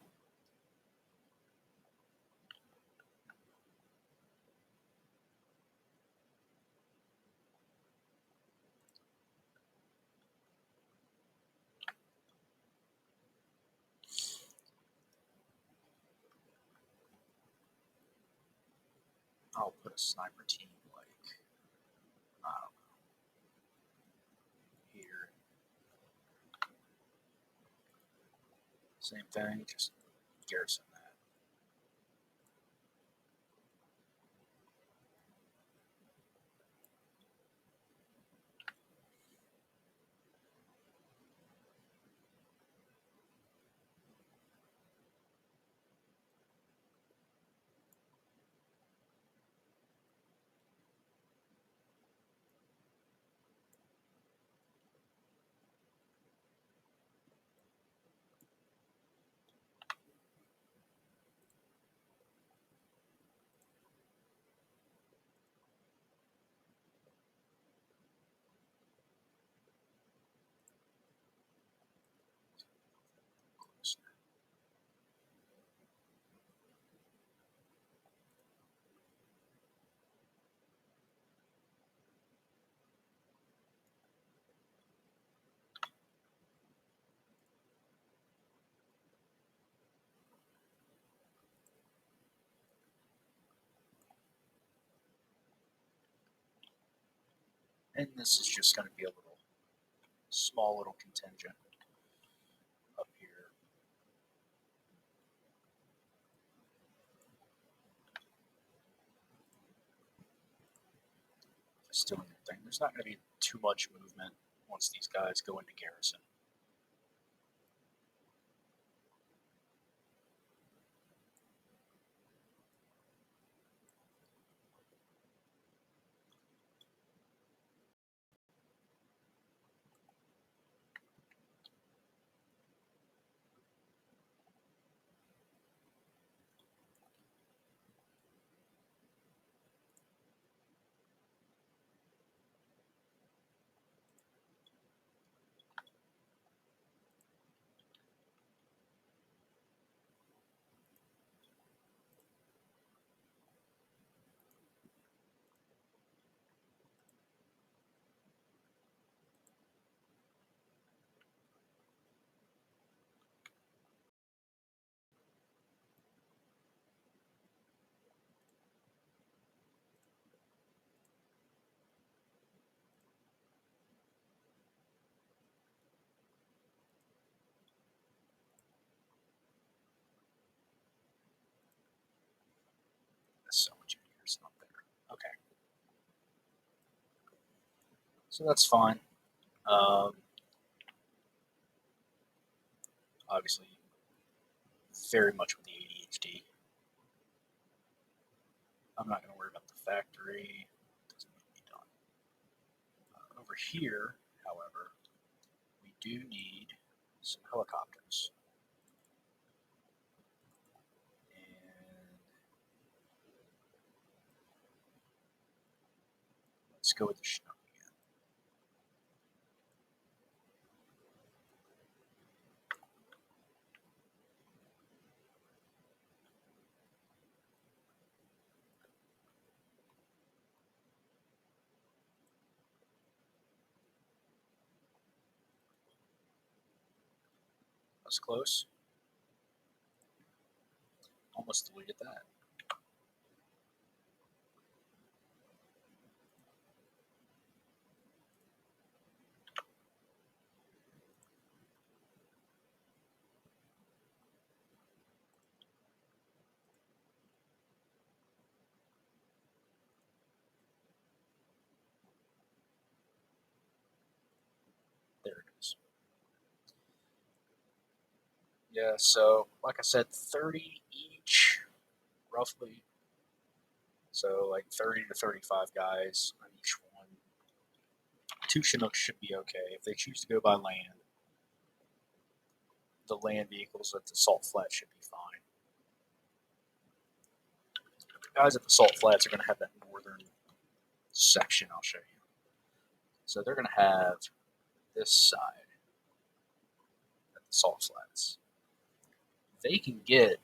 Speaker 1: I'll put a sniper team like I don't know here. Same thing, just garrison that. And this is just going to be a little small little contingent up here. Just doing their thing. There's not going to be too much movement once these guys go into garrison. That's so much garrison up there. Okay. So that's fine. Obviously, very much with the ADHD. I'm not going to worry about the factory. It doesn't need to be done. Over here, however, we do need some helicopters. And let's go with the Chinook again. That was close. Almost deleted that. There it is. Yeah, so like I said, 30 each, roughly. So like 30 to 35 guys on each one. 2 Chinooks should be okay. If they choose to go by land, the land vehicles at the Salt Flats should be fine. The guys at the Salt Flats are going to have that northern section I'll show you. So they're going to have this side at the Salt Flats. They can get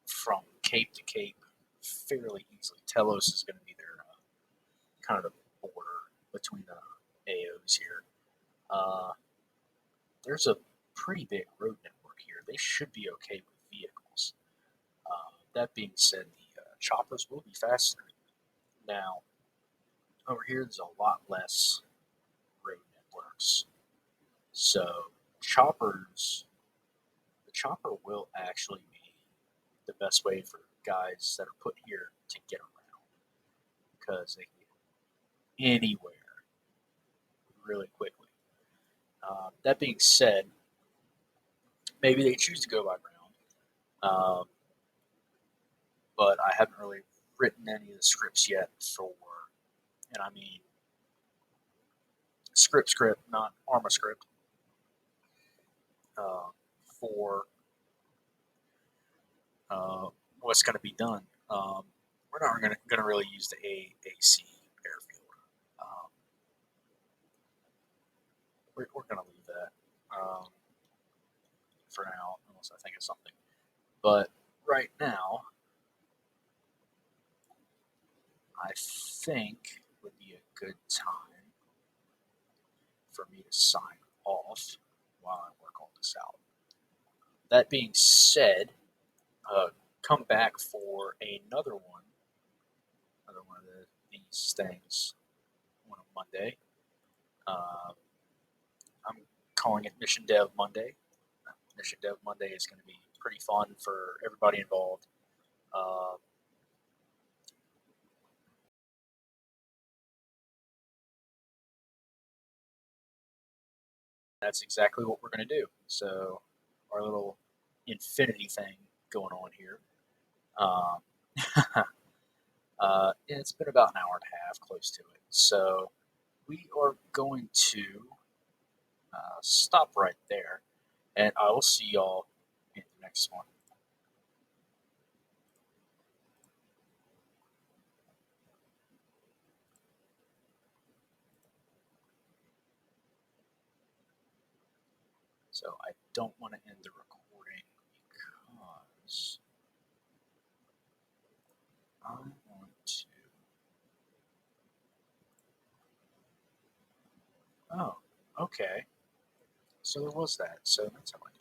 Speaker 1: from cape to cape fairly easily. Telos is going to be their kind of the border between the AOs here. There's a pretty big road network here. They should be okay with vehicles. That being said, the choppers will be faster. Now, over here, there's a lot less road networks. So, choppers, the chopper will actually be the best way for guys that are put here to get around because they can get anywhere really quickly. That being said, maybe they choose to go by ground, but I haven't really written any of the scripts yet for, and I mean script, not Arma script, for what's going to be done. We're not going to really use the AAC airfield. We're going to leave that for now, unless I think of something. But right now, I think would be a good time for me to sign off while I work all this out. That being said, come back for another one of these things on a Monday. Uh, I'm calling it Mission Dev Monday. Mission Dev Monday is going to be pretty fun for everybody involved. Uh, that's exactly what we're going to do. So, our little infinity thing going on here. Um, yeah, it's been about an hour and a half, close to it. So, we are going to stop right there, and I will see y'all in the next one. So I don't want to end the recording because I want to. Oh, okay. So there was that. So that's how I do.